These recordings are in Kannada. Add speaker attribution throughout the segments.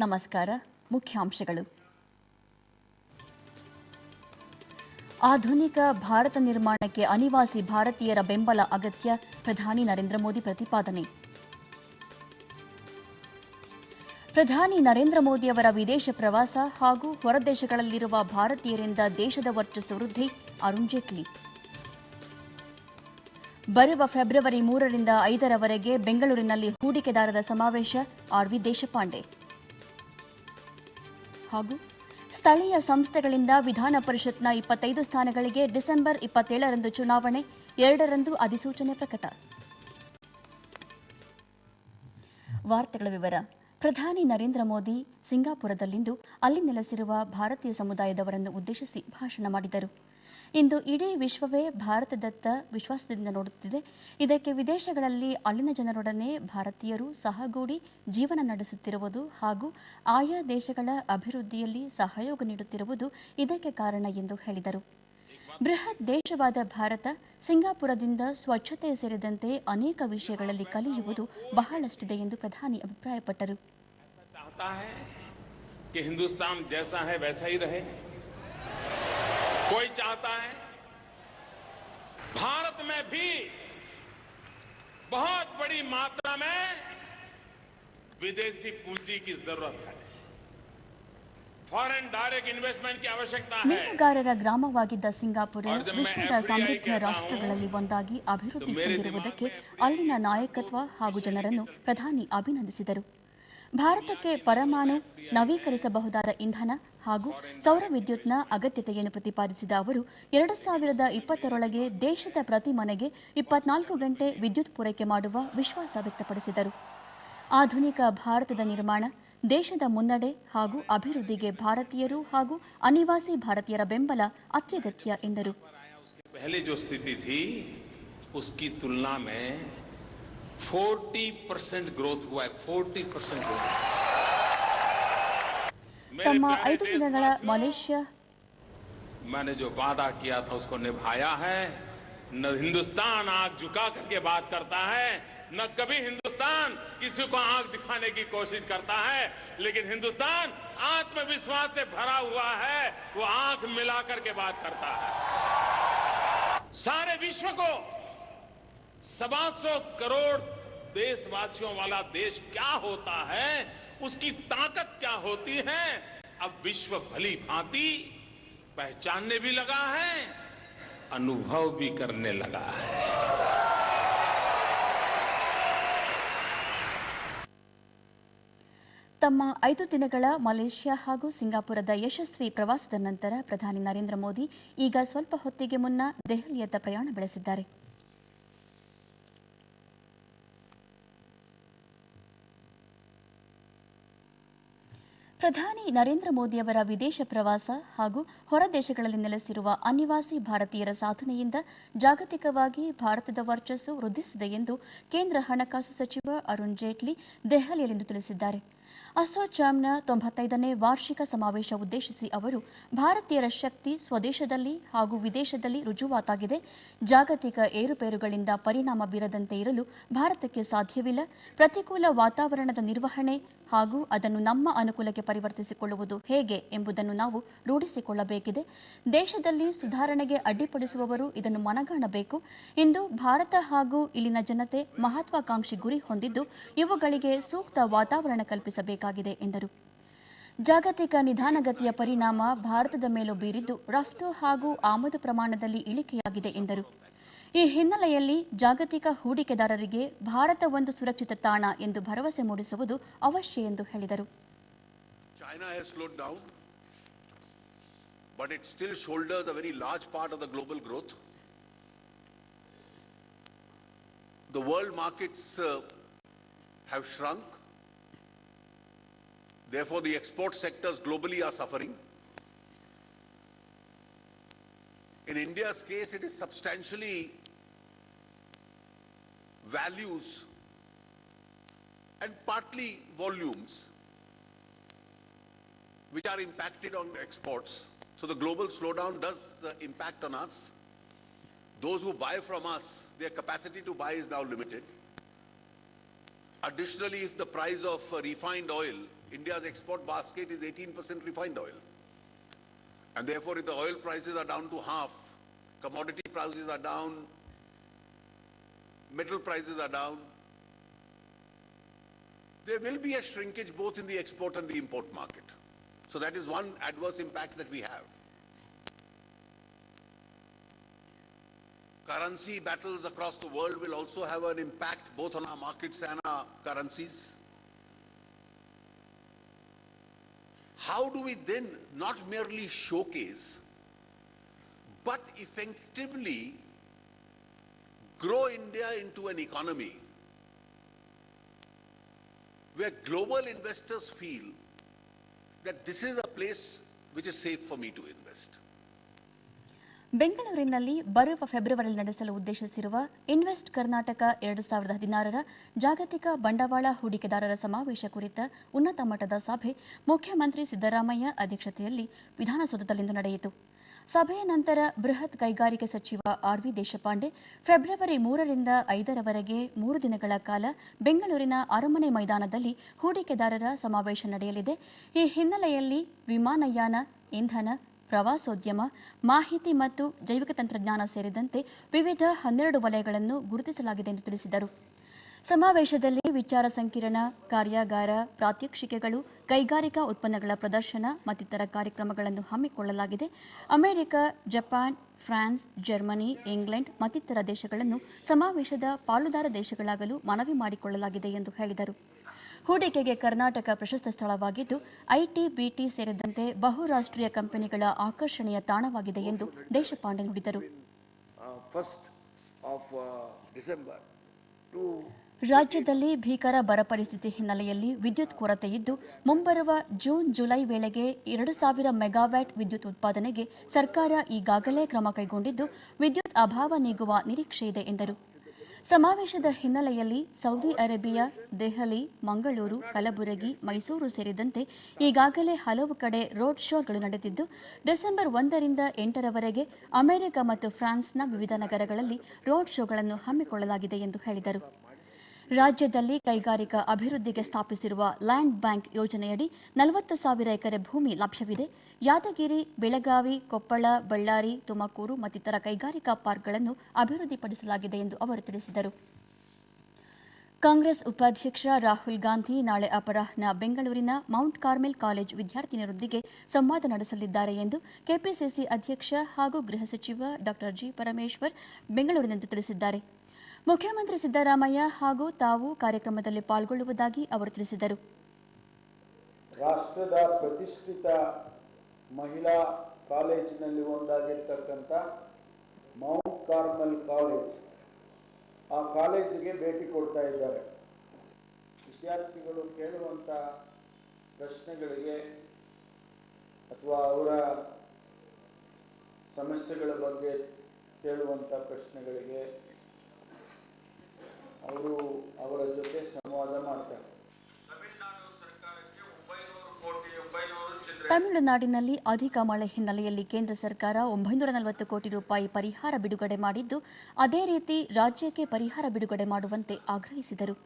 Speaker 1: ನಮಸ್ಕಾರ. ಮುಖ್ಯಾಂಶಗಳು. ಆಧುನಿಕ ಭಾರತ ನಿರ್ಮಾಣಕ್ಕೆ ಅನಿವಾಸಿ ಭಾರತೀಯರ ಬೆಂಬಲ ಅಗತ್ಯ, ಪ್ರಧಾನಿ ನರೇಂದ್ರ ಮೋದಿ ಪ್ರತಿಪಾದನೆ. ಪ್ರಧಾನಿ ನರೇಂದ್ರ ಮೋದಿ ಅವರ ವಿದೇಶ ಪ್ರವಾಸ ಹಾಗೂ ಹೊರದೇಶಗಳಲ್ಲಿರುವ ಭಾರತೀಯರಿಂದ ದೇಶದ ವರ್ಚಸ್ಸು ವೃದ್ಧಿ, ಅರುಣ್ ಜೇಟ್ಲಿ. ಬರುವ ಫೆಬ್ರವರಿ 3ರಿಂದ 5ರವರೆಗೆ ಬೆಂಗಳೂರಿನಲ್ಲಿ ಹೂಡಿಕೆದಾರರ ಸಮಾವೇಶ, ಆರ್.ವಿ. ದೇಶಪಾಂಡೆ. ಹಾಗೂ ಸ್ಥಳೀಯ ಸಂಸ್ಥೆಗಳಿಂದ ವಿಧಾನ ಪರಿಷತ್ನ 25 ಸ್ಥಾನಗಳಿಗೆ ಡಿಸೆಂಬರ್ 27ರಂದು ಚುನಾವಣೆ, 2ರಂದು ಅಧಿಸೂಚನೆ ಪ್ರಕಟ. ವಾರ್ತೆಗಳ ವಿವರ. ಪ್ರಧಾನಿ ನರೇಂದ್ರ ಮೋದಿ ಸಿಂಗಾಪುರದಲ್ಲಿಂದು ಅಲ್ಲಿ ನೆಲೆಸಿರುವ ಭಾರತೀಯ ಸಮುದಾಯದವರನ್ನು ಉದ್ದೇಶಿಸಿ ಭಾಷಣ ಮಾಡಿದರು. ಇಂದು ಇಡೀ ವಿಶ್ವವೇ ಭಾರತದತ್ತ ವಿಶ್ವಾಸದಿಂದ ನೋಡುತ್ತಿದೆ. ಇದಕ್ಕೆ ವಿದೇಶಗಳಲ್ಲಿ ಅಲ್ಲಿನ ಜನರೊಡನೆ ಭಾರತೀಯರು ಸಹಗೂಡಿ ಜೀವನ ನಡೆಸುತ್ತಿರುವುದು ಹಾಗೂ ಆಯಾ ದೇಶಗಳ ಅಭಿವೃದ್ಧಿಯಲ್ಲಿ ಸಹಯೋಗ ನೀಡುತ್ತಿರುವುದು ಇದಕ್ಕೆ ಕಾರಣ ಎಂದು ಹೇಳಿದರು. ಬೃಹತ್ ದೇಶವಾದ ಭಾರತ ಸಿಂಗಾಪುರದಿಂದ ಸ್ವಚ್ಛತೆ ಸೇರಿದಂತೆ ಅನೇಕ ವಿಷಯಗಳಲ್ಲಿ ಕಲಿಯುವುದು ಬಹಳಷ್ಟಿದೆ ಎಂದು ಪ್ರಧಾನಿ ಅಭಿಪ್ರಾಯಪಟ್ಟರು.
Speaker 2: कोई चाहता है भारत में भी बहुत बड़ी मात्रा में विदेशी पूंजी की जरूरत है. फॉरेन डायरेक्ट इन्वेस्टमेंट की आवश्यकता है.
Speaker 1: ಮೀನುಗಾರರ ಗ್ರಾಮವಾಗಿದ್ದ ಸಿಂಗಾಪುರ ವಿಶ್ವದ ಸಮೃದ್ಧ ರಾಷ್ಟ್ರಗಳಲ್ಲಿ ಒಂದಾಗಿ ಅಭಿವೃದ್ಧಿ ಹೊಂದಿರುವುದಕ್ಕೆ ಅಲ್ಲಿನ ನಾಯಕತ್ವ ಹಾಗೂ ಜನರನ್ನು ಪ್ರಧಾನಿ ಅಭಿನಂದಿಸಿದರು. ಭಾರತಕ್ಕೆ ಪರಮಾಣು, ನವೀಕರಿಸಬಹುದಾದ ಇಂಧನ ಹಾಗೂ ಸೌರ ವಿದ್ಯುತ್ನ ಅಗತ್ಯತೆಯನ್ನು ಪ್ರತಿಪಾದಿಸಿದ ಅವರು 2020ರೊಳಗೆ ದೇಶದ ಪ್ರತಿ ಮನೆಗೆ 24 ಗಂಟೆ ವಿದ್ಯುತ್ ಪೂರೈಕೆ ಮಾಡುವ ವಿಶ್ವಾಸ ವ್ಯಕ್ತಪಡಿಸಿದರು. ಆಧುನಿಕ ಭಾರತದ ನಿರ್ಮಾಣ, ದೇಶದ ಮುನ್ನಡೆ ಹಾಗೂ ಅಭಿವೃದ್ಧಿಗೆ ಭಾರತೀಯರು ಹಾಗೂ ಅನಿವಾಸಿ ಭಾರತೀಯರ ಬೆಂಬಲ ಅತ್ಯಗತ್ಯ ಎಂದರು.
Speaker 2: पहले जो स्थिति थी उसकी तुलना में 40% ग्रोथ हुआ है. 40% ग्रोथ.
Speaker 1: तಮ್ಮ 5 ದಿನಗಳ ಮಲೇಷ್ಯಾ
Speaker 2: मैंने जो वादा किया था उसको निभाया है. न हिंदुस्तान आंख झुका करके बात करता है, न कभी हिंदुस्तान किसी को आंख दिखाने की कोशिश करता है, लेकिन हिंदुस्तान आत्मविश्वास से भरा हुआ है. वो आंख मिला करके बात करता है. सारे विश्व को 125 करोड़ देशवासियों वाला देश क्या होता है, उसकी ताकत क्या होती है, अब विश्व भली भांति पहचानने भी लगा है, अनुभव भी करने लगा है.
Speaker 1: ತಮ್ಮ 5 ದಿನಗಳ ಮಲೇಷ್ಯಾ ಹಾಗೂ ಸಿಂಗಾಪುರದ ಯಶಸ್ವಿ ಪ್ರವಾಸದ ನಂತರ ಪ್ರಧಾನಿ ನರೇಂದ್ರ ಮೋದಿ ಈಗ ಸ್ವಲ್ಪ ಹೊತ್ತಿಗೆ ಮುನ್ನ ದೆಹಲಿಯತ್ತ ಪ್ರಯಾಣ ಬೆಳೆಸಿದ್ದಾರೆ. ಪ್ರಧಾನಿ ನರೇಂದ್ರ ಮೋದಿಯವರ ವಿದೇಶ ಪ್ರವಾಸ ಹಾಗೂ ಹೊರ ದೇಶಗಳಲ್ಲಿ ನೆಲೆಸಿರುವ ಅನಿವಾಸಿ ಭಾರತೀಯರ ಸಾಧನೆಯಿಂದ ಜಾಗತಿಕವಾಗಿ ಭಾರತದ ವರ್ಚಸ್ಸು ವೃದ್ಧಿಸಿದೆ ಎಂದು ಕೇಂದ್ರ ಹಣಕಾಸು ಸಚಿವ ಅರುಣ್ ಜೇಟ್ಲಿ ದೆಹಲಿಯಲ್ಲಿಂದು ತಿಳಿಸಿದ್ದಾರೆ. ಅಸೋಚಾಮ್ನ 95ನೇ ವಾರ್ಷಿಕ ಸಮಾವೇಶ ಉದ್ದೇಶಿಸಿ ಅವರು, ಭಾರತೀಯರ ಶಕ್ತಿ ಸ್ವದೇಶದಲ್ಲಿ ಹಾಗೂ ವಿದೇಶದಲ್ಲಿ ರುಜುವಾತಾಗಿದೆ. ಜಾಗತಿಕ ಏರುಪೇರುಗಳಿಂದ ಪರಿಣಾಮ ಬೀರದಂತೆ ಇರಲು ಭಾರತಕ್ಕೆ ಸಾಧ್ಯವಿಲ್ಲ. ಪ್ರತಿಕೂಲ ವಾತಾವರಣದ ನಿರ್ವಹಣೆ ಹಾಗೂ ಅದನ್ನು ನಮ್ಮ ಅನುಕೂಲಕ್ಕೆ ಪರಿವರ್ತಿಸಿಕೊಳ್ಳುವುದು ಹೇಗೆ ಎಂಬುದನ್ನು ನಾವು ರೂಢಿಸಿಕೊಳ್ಳಬೇಕಿದೆ. ದೇಶದಲ್ಲಿ ಸುಧಾರಣೆಗೆ ಅಡ್ಡಿಪಡಿಸುವವರು ಇದನ್ನು ಮನಗಾಣಬೇಕು. ಇಂದು ಭಾರತ ಹಾಗೂ ಇಲ್ಲಿನ ಜನತೆ ಮಹತ್ವಾಕಾಂಕ್ಷಿ ಗುರಿ ಹೊಂದಿದ್ದು, ಇವುಗಳಿಗೆ ಸೂಕ್ತ ವಾತಾವರಣ ಕಲ್ಪಿಸಬೇಕಾಗಿದೆ ಎಂದರು. ಜಾಗತಿಕ ನಿಧಾನಗತಿಯ ಪರಿಣಾಮ ಭಾರತದ ಮೇಲೂ ಬೀರಿದ್ದು, ರಫ್ತು ಹಾಗೂ ಆಮದು ಪ್ರಮಾಣದಲ್ಲಿ ಇಳಿಕೆಯಾಗಿದೆ ಎಂದರು. ಈ ಹಿನ್ನೆಲೆಯಲ್ಲಿ ಜಾಗತಿಕ ಹೂಡಿಕೆದಾರರಿಗೆ ಭಾರತ ಒಂದು ಸುರಕ್ಷಿತ ತಾಣ ಎಂದು ಭರವಸೆ ಮೂಡಿಸುವುದು ಅವಶ್ಯ ಎಂದು ಹೇಳಿದರು.
Speaker 3: China has slowed down, but it still shoulders a very large part of the global growth. The world markets have shrunk. Therefore, the export sectors globally are suffering. In India's case, it is substantially values and partly volumes which are impacted on exports. So the global slowdown does impact on us. Those who buy from us, their capacity to buy is now limited. Additionally, if the price of refined oil India's export basket is 18% refined oil. And therefore, if the oil prices are down to half, commodity prices are down, metal prices are down, there will be a shrinkage both in the export and the import market. So that is one adverse impact that we have. Currency battles across the world will also have an impact both on our markets and our currencies. How do we then not merely showcase, but effectively grow India into an economy where global investors feel that this is a place which is safe for me to invest?
Speaker 1: ಬೆಂಗಳೂರಿನಲ್ಲಿ ಬರುವ ಫೆಬ್ರವರಿಯಲ್ಲಿ ನಡೆಸಲು ಉದ್ದೇಶಿಸಿರುವ ಇನ್ವೆಸ್ಟ್ ಕರ್ನಾಟಕ 2016ರ ಜಾಗತಿಕ ಬಂಡವಾಳ ಹೂಡಿಕೆದಾರರ ಸಮಾವೇಶ ಕುರಿತ ಉನ್ನತ ಮಟ್ಟದ ಸಭೆ ಮುಖ್ಯಮಂತ್ರಿ ಸಿದ್ದರಾಮಯ್ಯ ಅಧ್ಯಕ್ಷತೆಯಲ್ಲಿ ವಿಧಾನಸೌಧದಲ್ಲಿಂದು ನಡೆಯಿತು. ಸಭೆಯ ನಂತರ ಬೃಹತ್ ಕೈಗಾರಿಕೆ ಸಚಿವ ಆರ್.ವಿ. ದೇಶಪಾಂಡೆ ಫೆಬ್ರವರಿ 3ರಿಂದ 5ರವರೆಗೆ 3 ದಿನಗಳ ಕಾಲ ಬೆಂಗಳೂರಿನ ಅರಮನೆ ಮೈದಾನದಲ್ಲಿ ಹೂಡಿಕೆದಾರರ ಸಮಾವೇಶ ನಡೆಯಲಿದೆ. ಈ ಹಿನ್ನೆಲೆಯಲ್ಲಿ ವಿಮಾನಯಾನ, ಇಂಧನ, ಪ್ರವಾಸೋದ್ಯಮ, ಮಾಹಿತಿ ಮತ್ತು ಜೈವಿಕ ತಂತ್ರಜ್ಞಾನ ಸೇರಿದಂತೆ ವಿವಿಧ 12 ವಲಯಗಳನ್ನು ಗುರುತಿಸಲಾಗಿದೆ ಎಂದು ತಿಳಿಸಿದರು. ಸಮಾವೇಶದಲ್ಲಿ ವಿಚಾರ ಸಂಕಿರಣ, ಕಾರ್ಯಾಗಾರ, ಪ್ರಾತ್ಯಕ್ಷಿಕೆಗಳು, ಕೈಗಾರಿಕಾ ಉತ್ಪನ್ನಗಳ ಪ್ರದರ್ಶನ ಮತ್ತಿತರ ಕಾರ್ಯಕ್ರಮಗಳನ್ನು ಹಮ್ಮಿಕೊಳ್ಳಲಾಗಿದೆ. America, Japan, France, Germany, England ಮತ್ತಿತರ ದೇಶಗಳನ್ನು ಸಮಾವೇಶದ ಪಾಲುದಾರ ದೇಶಗಳಾಗಲು ಮನವಿ ಮಾಡಿಕೊಳ್ಳಲಾಗಿದೆ ಎಂದು ಹೇಳಿದರು. ಹೂಡಿಕೆಗೆ ಕರ್ನಾಟಕ ಪ್ರಶಸ್ತ ಸ್ಥಳವಾಗಿದ್ದು ಐಟಿ, ಬಿಟಿ ಸೇರಿದಂತೆ ಬಹುರಾಷ್ಟ್ರೀಯ ಕಂಪನಿಗಳ ಆಕರ್ಷಣೆಯ ತಾಣವಾಗಿದೆ ಎಂದು ದೇಶಪಾಂಡೆ ನುಡಿದರು. ರಾಜ್ಯದಲ್ಲಿ ಭೀಕರ ಬರ ಪರಿಸ್ಥಿತಿ ಹಿನ್ನೆಲೆಯಲ್ಲಿ ವಿದ್ಯುತ್ ಕೊರತೆ ಇದ್ದು ಮುಂಬರುವ ಜೂನ್, ಜುಲೈ ವೇಳೆಗೆ 2000 ಮೆಗಾವ್ಯಾಟ್ ವಿದ್ಯುತ್ ಉತ್ಪಾದನೆಗೆ ಸರ್ಕಾರ ಈಗಾಗಲೇ ಕ್ರಮ ಕೈಗೊಂಡಿದ್ದು ವಿದ್ಯುತ್ ಅಭಾವ ನೀಗುವ ನಿರೀಕ್ಷೆ ಇದೆ ಎಂದರು. ಸಮಾವೇಶದ ಹಿನ್ನೆಲೆಯಲ್ಲಿ ಸೌದಿ ಅರೇಬಿಯಾ, ದೆಹಲಿ, ಮಂಗಳೂರು, ಕಲಬುರಗಿ, ಮೈಸೂರು ಸೇರಿದಂತೆ ಈಗಾಗಲೇ ಹಲವು ಕಡೆ ರೋಡ್ ಶೋಗಳು ನಡೆದಿದ್ದು ಡಿಸೆಂಬರ್ 1ರಿಂದ 8ರವರೆಗೆ ಅಮೆರಿಕ ಮತ್ತು ಫ್ರಾನ್ಸ್ನ ವಿವಿಧ ನಗರಗಳಲ್ಲಿ ರೋಡ್ ಶೋಗಳನ್ನು ಹಮ್ಮಿಕೊಳ್ಳಲಾಗಿದೆ ಎಂದು ಹೇಳಿದರು. ರಾಜ್ಯದಲ್ಲಿ ಕೈಗಾರಿಕಾ ಅಭಿವೃದ್ಧಿಗೆ ಸ್ಥಾಪಿಸಿರುವ ಲ್ಯಾಂಡ್ ಬ್ಯಾಂಕ್ ಯೋಜನೆಯಡಿ 40,000 ಎಕರೆ ಭೂಮಿ ಲಭ್ಯವಿದೆ. ಯಾದಗಿರಿ, ಬೆಳಗಾವಿ, ಕೊಪ್ಪಳ, ಬಳ್ಳಾರಿ, ತುಮಕೂರು ಮತ್ತಿತರ ಕೈಗಾರಿಕಾ ಪಾರ್ಕ್ಗಳನ್ನು ಅಭಿವೃದ್ಧಿಪಡಿಸಲಾಗಿದೆ ಎಂದು ಅವರು ತಿಳಿಸಿದರು. ಕಾಂಗ್ರೆಸ್ ಉಪಾಧ್ಯಕ್ಷ ರಾಹುಲ್ ಗಾಂಧಿ ನಾಳೆ ಅಪರಾಹ್ನ ಬೆಂಗಳೂರಿನ ಮೌಂಟ್ ಕಾರ್ಮೆಲ್ ಕಾಲೇಜ್ ವಿದ್ಯಾರ್ಥಿನಿಯರೊಂದಿಗೆ ಸಂವಾದ ನಡೆಸಲಿದ್ದಾರೆ ಎಂದು ಕೆಪಿಸಿಸಿ ಅಧ್ಯಕ್ಷ ಹಾಗೂ ಗೃಹ ಸಚಿವ ಡಾ ಜಿ. ಪರಮೇಶ್ವರ್ ಬೆಂಗಳೂರಿನಂದು ತಿಳಿಸಿದ್ದಾರೆ. ಮುಖ್ಯಮಂತ್ರಿ ಸಿದ್ದರಾಮಯ್ಯ ಹಾಗೂ ತಾವು ಕಾರ್ಯಕ್ರಮದಲ್ಲಿ ಪಾಲ್ಗೊಳ್ಳುವುದಾಗಿ ಅವರು ತಿಳಿಸಿದರು.
Speaker 4: ರಾಷ್ಟ್ರದ ಪ್ರತಿಷ್ಠಿತ ಮಹಿಳಾ ಕಾಲೇಜಿನಲ್ಲಿ ಒಂದಾಗಿರ್ತಕ್ಕಂಥ ಮೌಂಟ್ ಕಾರ್ಮೆಲ್ ಕಾಲೇಜ್, ಆ ಕಾಲೇಜಿಗೆ ಭೇಟಿ ಕೊಡ್ತಾ ಇದ್ದಾರೆ. ವಿದ್ಯಾರ್ಥಿಗಳು ಕೇಳುವಂಥ ಪ್ರಶ್ನೆಗಳಿಗೆ ಅಥವಾ ಅವರ ಸಮಸ್ಯೆಗಳ ಬಗ್ಗೆ ಕೇಳುವಂಥ ಪ್ರಶ್ನೆಗಳಿಗೆ ಅವರು ಅವರ ಜೊತೆ ಸಂವಾದ ಮಾಡ್ತಾರೆ.
Speaker 1: ತಮಿಳುನಾಡಿನಲ್ಲಿ ಅಧಿಕ ಮಳೆ ಹಿನ್ನೆಲೆಯಲ್ಲಿ ಕೇಂದ್ರ ಸರ್ಕಾರ 940 ಕೋಟಿ ರೂಪಾಯಿ ಪರಿಹಾರ ಬಿಡುಗಡೆ ಮಾಡಿದ್ದು, ಅದೇ ರೀತಿ ರಾಜ್ಯಕ್ಕೆ ಪರಿಹಾರ ಬಿಡುಗಡೆ ಮಾಡುವಂತೆ ಆಗ್ರಹಿಸಿದರು.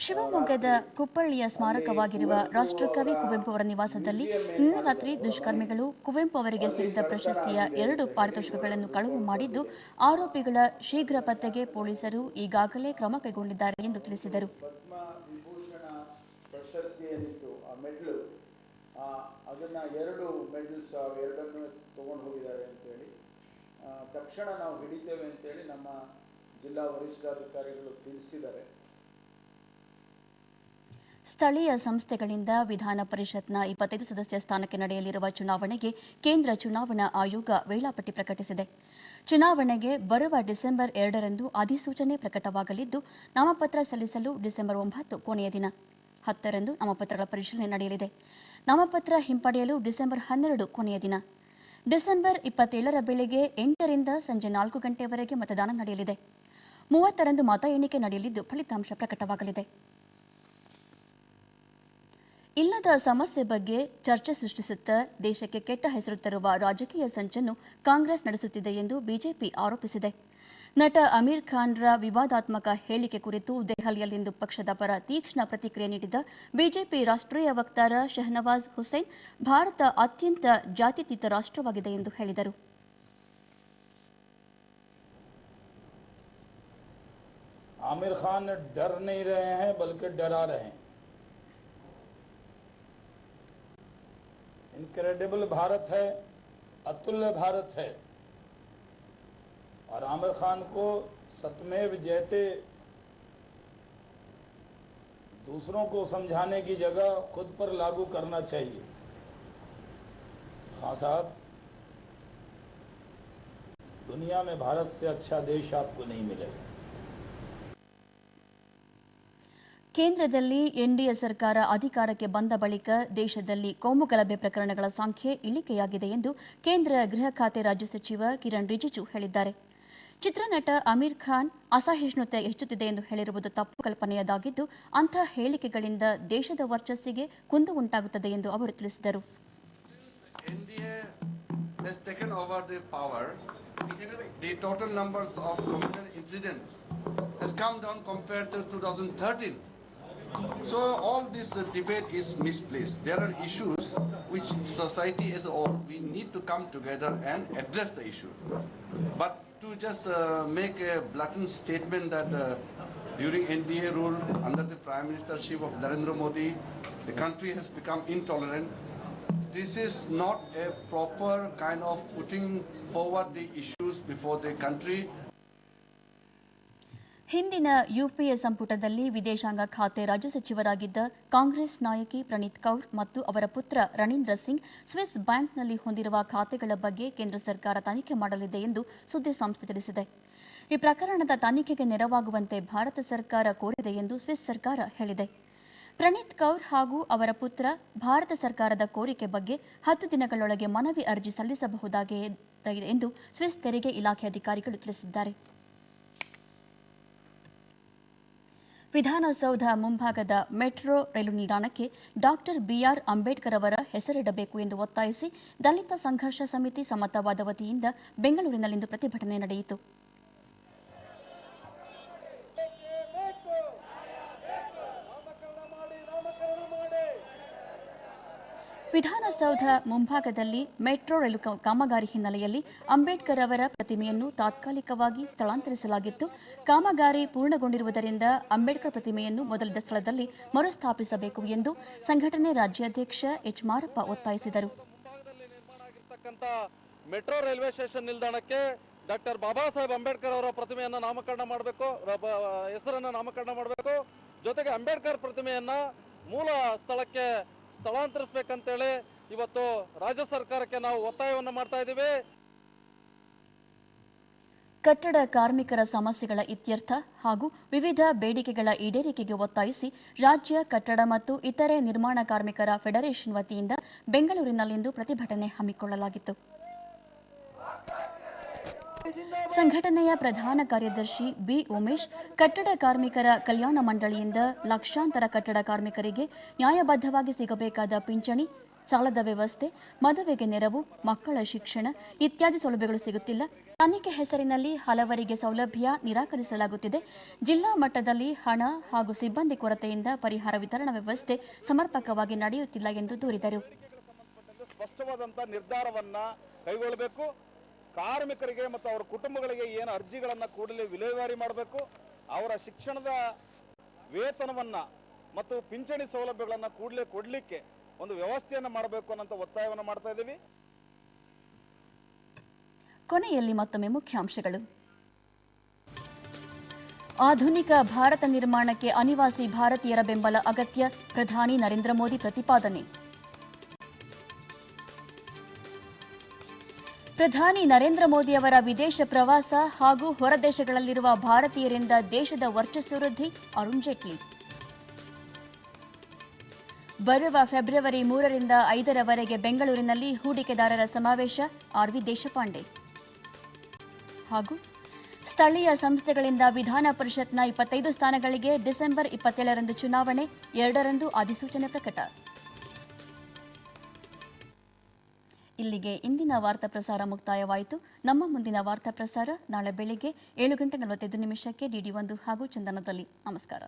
Speaker 1: ಶಿವಮೊಗ್ಗದ ಕುಪ್ಪಳ್ಳಿಯ ಸ್ಮಾರಕವಾಗಿರುವ ರಾಷ್ಟ್ರಕವಿ ಕುವೆಂಪು ಅವರ ನಿವಾಸದಲ್ಲಿ ನಿನ್ನೆ ರಾತ್ರಿ ದುಷ್ಕರ್ಮಿಗಳು ಕುವೆಂಪು ಅವರಿಗೆ ಸೇರಿದ ಪ್ರಶಸ್ತಿಯ 2 ಪಾರಿತೋಷಿಕಗಳನ್ನು ಕಳವು ಮಾಡಿದ್ದು, ಆರೋಪಿಗಳ ಶೀಘ್ರ ಪತ್ತೆಗೆ ಪೊಲೀಸರು ಈಗಾಗಲೇ ಕ್ರಮ ಕೈಗೊಂಡಿದ್ದಾರೆ ಎಂದು ತಿಳಿಸಿದರು.
Speaker 4: ಅದನ್ನ 2 ಮೆಡಲ್ಸ್ ಎರಡನ್ನು ತಗೊಂಡು ಹೋಗಿದ್ದಾರೆ ಅಂತೇಳಿ ತಕ್ಷಣ ನಾವು ಹಿಡಿತೇವೆ ಅಂತೇಳಿ ನಮ್ಮ ಜಿಲ್ಲಾ ವರಿಷ್ಠಾಧಿಕಾರಿಗಳು ತಿಳಿಸಿದ್ದಾರೆ.
Speaker 1: ಸ್ಥಳೀಯ ಸಂಸ್ಥೆಗಳಿಂದ ವಿಧಾನ ಪರಿಷತ್ನ 25 ಸದಸ್ಯ ಸ್ಥಾನಕ್ಕೆ ನಡೆಯಲಿರುವ ಚುನಾವಣೆಗೆ ಕೇಂದ್ರ ಚುನಾವಣಾ ಆಯೋಗ ವೇಳಾಪಟ್ಟಿ ಪ್ರಕಟಿಸಿದೆ. ಚುನಾವಣೆಗೆ ಬರುವ ಡಿಸೆಂಬರ್ 2ರಂದು ಅಧಿಸೂಚನೆ ಪ್ರಕಟವಾಗಲಿದ್ದು, ನಾಮಪತ್ರ ಸಲ್ಲಿಸಲು ಡಿಸೆಂಬರ್ 9 ಕೊನೆಯ ದಿನ. 10ರಂದು ನಾಮಪತ್ರಗಳ ಪರಿಶೀಲನೆ ನಡೆಯಲಿದೆ. ನಾಮಪತ್ರ ಹಿಂಪಡೆಯಲು ಡಿಸೆಂಬರ್ 12 ಕೊನೆಯ ದಿನ. ಡಿಸೆಂಬರ್ 27ರ ಬೆಳಗ್ಗೆ 8ರಿಂದ ಸಂಜೆ 4 ಗಂಟೆಯವರೆಗೆ ಮತದಾನ ನಡೆಯಲಿದೆ. 30ರಂದು ಮತ ಎಣಿಕೆ ನಡೆಯಲಿದ್ದು ಫಲಿತಾಂಶ ಪ್ರಕಟವಾಗಲಿದೆ. ಇಲ್ಲದ ಸಮಸ್ಯೆ ಬಗ್ಗೆ ಚರ್ಚೆ ಸೃಷ್ಟಿಸುತ್ತಾ ದೇಶಕ್ಕೆ ಕೆಟ್ಟ ಹೆಸರು ತರುವ ರಾಜಕೀಯ ಸಂಚನ್ನು ಕಾಂಗ್ರೆಸ್ ನಡೆಸುತ್ತಿದೆ ಎಂದು ಬಿಜೆಪಿ ಆರೋಪಿಸಿದೆ. ನಟ ಅಮೀರ್ ಖಾನ್ರ ವಿವಾದಾತ್ಮಕ ಹೇಳಿಕೆ ಕುರಿತು ದೆಹಲಿಯಲ್ಲಿಂದು ಪಕ್ಷದ ಪರ ತೀಕ್ಷ್ಣ ಪ್ರತಿಕ್ರಿಯೆ ನೀಡಿದ ಬಿಜೆಪಿ ರಾಷ್ಟ್ರೀಯ ವಕ್ತಾರ ಶಹನವಾಜ್ ಹುಸೇನ್, ಭಾರತ ಅತ್ಯಂತ ಜಾತ್ಯತೀತ ರಾಷ್ಟ್ರವಾಗಿದೆ ಎಂದು ಹೇಳಿದರು.
Speaker 5: आमिर खान डर नहीं रहे हैं बल्कि डरा रहे हैं। इनक्रेडिबल भारत है, अतुल्य भारत है और आमिर खान को सतमेव जयते दूसरों को समझाने की जगह खुद पर लागू करना चाहिए। खान साहब, दुनिया में भारत से अच्छा देश आपको नहीं मिलेगा।
Speaker 1: ಕೇಂದ್ರದಲ್ಲಿ ಎನ್ಡಿಎ ಸರ್ಕಾರ ಅಧಿಕಾರಕ್ಕೆ ಬಂದ ಬಳಿಕ ದೇಶದಲ್ಲಿ ಕೋಮುಗಲಭೆ ಪ್ರಕರಣಗಳ ಸಂಖ್ಯೆ ಇಳಿಕೆಯಾಗಿದೆ ಎಂದು ಕೇಂದ್ರ ಗೃಹ ಖಾತೆ ರಾಜ್ಯ ಸಚಿವ ಕಿರಣ್ ರಿಜಿಜು ಹೇಳಿದ್ದಾರೆ. ಚಿತ್ರನಟ ಅಮೀರ್ ಖಾನ್ ಅಸಹಿಷ್ಣುತೆ ಹೆಚ್ಚುತ್ತಿದೆ ಎಂದು ಹೇಳಿರುವುದು ತಪ್ಪು ಕಲ್ಪನೆಯದಾಗಿದ್ದು, ಅಂಥ ಹೇಳಿಕೆಗಳಿಂದ ದೇಶದ ವರ್ಚಸ್ಸಿಗೆ ಕುಂದು ಉಂಟಾಗುತ್ತದೆ ಎಂದು ಅವರು ತಿಳಿಸಿದರು.
Speaker 6: The total numbers of criminal incidents has come down compared to 2013. So all this debate is misplaced. There are issues which society as a whole, we need to come together and address the issue. But to just make a blatant statement that during NDA rule, under the Prime Ministership of Narendra Modi, the country has become intolerant. This is not a proper kind of putting forward the issues before the country.
Speaker 1: ಹಿಂದಿನ ಯುಪಿಎ ಸಂಪುಟದಲ್ಲಿ ವಿದೇಶಾಂಗ ಖಾತೆ ರಾಜ್ಯ ಸಚಿವರಾಗಿದ್ದ ಕಾಂಗ್ರೆಸ್ ನಾಯಕಿ ಪ್ರಣೀತ್ ಕೌರ್ ಮತ್ತು ಅವರ ಪುತ್ರ ರಣೀಂದ್ರ ಸಿಂಗ್ ಸ್ವಿಸ್ ಬ್ಯಾಂಕ್ನಲ್ಲಿ ಹೊಂದಿರುವ ಖಾತೆಗಳ ಬಗ್ಗೆ ಕೇಂದ್ರ ಸರ್ಕಾರ ತನಿಖೆ ಮಾಡಲಿದೆ ಎಂದು ಸುದ್ದಿ ಸಂಸ್ಥೆ ತಿಳಿಸಿದೆ. ಈ ಪ್ರಕರಣದ ತನಿಖೆಗೆ ನೆರವಾಗುವಂತೆ ಭಾರತ ಸರ್ಕಾರ ಕೋರಿದೆ ಎಂದು ಸ್ವಿಸ್ ಸರ್ಕಾರ ಹೇಳಿದೆ. ಪ್ರಣೀತ್ ಕೌರ್ ಹಾಗೂ ಅವರ ಪುತ್ರ ಭಾರತ ಸರ್ಕಾರದ ಕೋರಿಕೆ ಬಗ್ಗೆ 10 ದಿನಗಳೊಳಗೆ ಮನವಿ ಅರ್ಜಿ ಸಲ್ಲಿಸಬಹುದಾಗಿದೆ ಎಂದು ಸ್ವಿಸ್ ತೆರಿಗೆ ಇಲಾಖೆ ಅಧಿಕಾರಿಗಳು ತಿಳಿಸಿದ್ದಾರೆ. ವಿಧಾನಸೌಧ ಮುಂಭಾಗದ ಮೆಟ್ರೋ ರೈಲು ನಿಲ್ದಾಣಕ್ಕೆ ಡಾಕ್ಟರ್ ಬಿಆರ್ ಅಂಬೇಡ್ಕರ್ ಅವರ ಹೆಸರಿಡಬೇಕು ಎಂದು ಒತ್ತಾಯಿಸಿ ದಲಿತ ಸಂಘರ್ಷ ಸಮಿತಿ ಸಮತಾವಾದ ವತಿಯಿಂದ ಬೆಂಗಳೂರಿನಲ್ಲಿಂದು ಪ್ರತಿಭಟನೆ ನಡೆಯಿತು. ವಿಧಾನಸೌಧ ಮುಂಭಾಗದಲ್ಲಿ ಮೆಟ್ರೋ ರೈಲು ಕಾಮಗಾರಿ ಹಿನ್ನೆಲೆಯಲ್ಲಿ ಅಂಬೇಡ್ಕರ್ ಅವರ ಪ್ರತಿಮೆಯನ್ನು ತಾತ್ಕಾಲಿಕವಾಗಿ ಸ್ಥಳಾಂತರಿಸಲಾಗಿತ್ತು. ಕಾಮಗಾರಿ ಪೂರ್ಣಗೊಂಡಿರುವುದರಿಂದ ಅಂಬೇಡ್ಕರ್ ಪ್ರತಿಮೆಯನ್ನು ಮೊದಲಿದ್ದ ಸ್ಥಳದಲ್ಲಿ ಮರುಸ್ಥಾಪಿಸಬೇಕು ಎಂದು ಸಂಘಟನೆ ರಾಜ್ಯಾಧ್ಯಕ್ಷ ಎಚ್ ಮಾರಪ್ಪ ಒತ್ತಾಯಿಸಿದರು.
Speaker 7: ಮೆಟ್ರೋ ರೈಲ್ವೆ ಸ್ಟೇಷನ್ ನಿಲ್ದಾಣಕ್ಕೆ ಡಾಕ್ಟರ್ ಬಾಬಾ ಸಾಹೇಬ್ ಅಂಬೇಡ್ಕರ್ ಅವರ ಪ್ರತಿಮೆಯನ್ನು ನಾಮಕರಣ ಮಾಡಬೇಕು, ಹೆಸರನ್ನು ನಾಮಕರಣ ಮಾಡಬೇಕು. ಜೊತೆಗೆ ಅಂಬೇಡ್ಕರ್ ಪ್ರತಿಮೆಯನ್ನ ಮೂಲ ಸ್ಥಳಕ್ಕೆ ಸ್ಥಳಾಂತರಿಸಬೇಕಂತೇಳಿ ಇವತ್ತು ರಾಜ್ಯ ಸರ್ಕಾರಕ್ಕೆ ನಾವು ಒತ್ತಾಯವನ್ನು ಮಾಡ್ತಾ ಇದ್ದೀವಿ.
Speaker 1: ಕಟ್ಟಡ ಕಾರ್ಮಿಕರ ಸಮಸ್ಯೆಗಳ ಇತ್ಯರ್ಥ ಹಾಗೂ ವಿವಿಧ ಬೇಡಿಕೆಗಳ ಈಡೇರಿಕೆಗೆ ಒತ್ತಾಯಿಸಿ ರಾಜ್ಯ ಕಟ್ಟಡ ಮತ್ತು ಇತರೆ ನಿರ್ಮಾಣ ಕಾರ್ಮಿಕರ ಫೆಡರೇಷನ್ ವತಿಯಿಂದ ಬೆಂಗಳೂರಿನಲ್ಲಿಂದು ಪ್ರತಿಭಟನೆ ಹಮ್ಮಿಕೊಳ್ಳಲಾಗಿತ್ತು. ಸಂಘಟನೆಯ ಪ್ರಧಾನ ಕಾರ್ಯದರ್ಶಿ ಬಿ ಉಮೇಶ್, ಕಟ್ಟಡ ಕಾರ್ಮಿಕರ ಕಲ್ಯಾಣ ಮಂಡಳಿಯಿಂದ ಲಕ್ಷಾಂತರ ಕಟ್ಟಡ ಕಾರ್ಮಿಕರಿಗೆ ನ್ಯಾಯಬದ್ಧವಾಗಿ ಸಿಗಬೇಕಾದ ಪಿಂಚಣಿ, ಸಾಲದ ವ್ಯವಸ್ಥೆ, ಮದುವೆಗೆ ನೆರವು, ಮಕ್ಕಳ ಶಿಕ್ಷಣ ಇತ್ಯಾದಿ ಸೌಲಭ್ಯಗಳು ಸಿಗುತ್ತಿಲ್ಲ. ತನಿಖೆ ಹೆಸರಿನಲ್ಲಿ ಹಲವರಿಗೆ ಸೌಲಭ್ಯ ನಿರಾಕರಿಸಲಾಗುತ್ತಿದೆ. ಜಿಲ್ಲಾ ಮಟ್ಟದಲ್ಲಿ ಹಣ ಹಾಗೂ ಸಿಬ್ಬಂದಿ ಕೊರತೆಯಿಂದ ಪರಿಹಾರ ವಿತರಣಾ ವ್ಯವಸ್ಥೆ ಸಮರ್ಪಕವಾಗಿ ನಡೆಯುತ್ತಿಲ್ಲ ಎಂದು ದೂರಿದರು.
Speaker 8: ಸ್ಪಷ್ಟವಾದಂತಹ ನಿರ್ಧಾರವನ್ನ ಕೈಗೊಳ್ಳಬೇಕು. ಕಾರ್ಮಿಕರಿಗೆ ಮತ್ತು ಅವರ ಕುಟುಂಬಗಳಿಗೆ ಏನು ಅರ್ಜಿಗಳನ್ನು ಕೂಡಲೇ ವಿಲೇವಾರಿ ಮಾಡಬೇಕು. ಅವರ ಶಿಕ್ಷಣದ ವೇತನವನ್ನ ಮತ್ತು ಪಿಂಚಣಿ ಸೌಲಭ್ಯಗಳನ್ನು ಕೂಡಲೇ ಕೊಡಲಿಕ್ಕೆ ಒಂದು ವ್ಯವಸ್ಥೆಯನ್ನು ಮಾಡಬೇಕು ಅನ್ನೋ ಒತ್ತಾಯವನ್ನು ಮಾಡ್ತಾ ಇದ್ದೀವಿ.
Speaker 1: ಕೊನೆಯಲ್ಲಿ ಮತ್ತೊಮ್ಮೆ ಮುಖ್ಯಾಂಶಗಳು. ಆಧುನಿಕ ಭಾರತ ನಿರ್ಮಾಣಕ್ಕೆ ಅನಿವಾಸಿ ಭಾರತೀಯರ ಬೆಂಬಲ ಅಗತ್ಯ, ಪ್ರಧಾನಿ ನರೇಂದ್ರ ಮೋದಿ ಪ್ರತಿಪಾದನೆ. ಪ್ರಧಾನಿ ನರೇಂದ್ರ ಮೋದಿ ಅವರ ವಿದೇಶ ಪ್ರವಾಸ ಹಾಗೂ ಹೊರದೇಶಗಳಲ್ಲಿರುವ ಭಾರತೀಯರಿಂದ ದೇಶದ ವರ್ಚಸ್ಸು ವೃದ್ಧಿ, ಅರುಣ್ ಜೇಟ್ಲಿ. ಬರುವ ಫೆಬ್ರವರಿ 3ರಿಂದ 5ರವರೆಗೆ ಬೆಂಗಳೂರಿನಲ್ಲಿ ಹೂಡಿಕೆದಾರರ ಸಮಾವೇಶ ಆರ್ವಿ ದೇಶಪಾಂಡೆ. ಹಾಗೂ ಸ್ಥಳೀಯ ಸಂಸ್ಥೆಗಳಿಂದ ವಿಧಾನ ಪರಿಷತ್ನ 25 ಸ್ಥಾನಗಳಿಗೆ ಡಿಸೆಂಬರ್ 27ರಂದು ಚುನಾವಣೆ, 2ರಂದು ಅಧಿಸೂಚನೆ ಪ್ರಕಟ. ಇಲ್ಲಿಗೆ ಇಂದಿನ ವಾರ್ತಾ ಪ್ರಸಾರ ಮುಕ್ತಾಯವಾಯಿತು. ನಮ್ಮ ಮುಂದಿನ ವಾರ್ತಾ ಪ್ರಸಾರ ನಾಳೆ ಬೆಳಿಗ್ಗೆ 7:45 ಡಿಡಿ1 ಹಾಗೂ ಚಂದನದಲ್ಲಿ. ನಮಸ್ಕಾರ.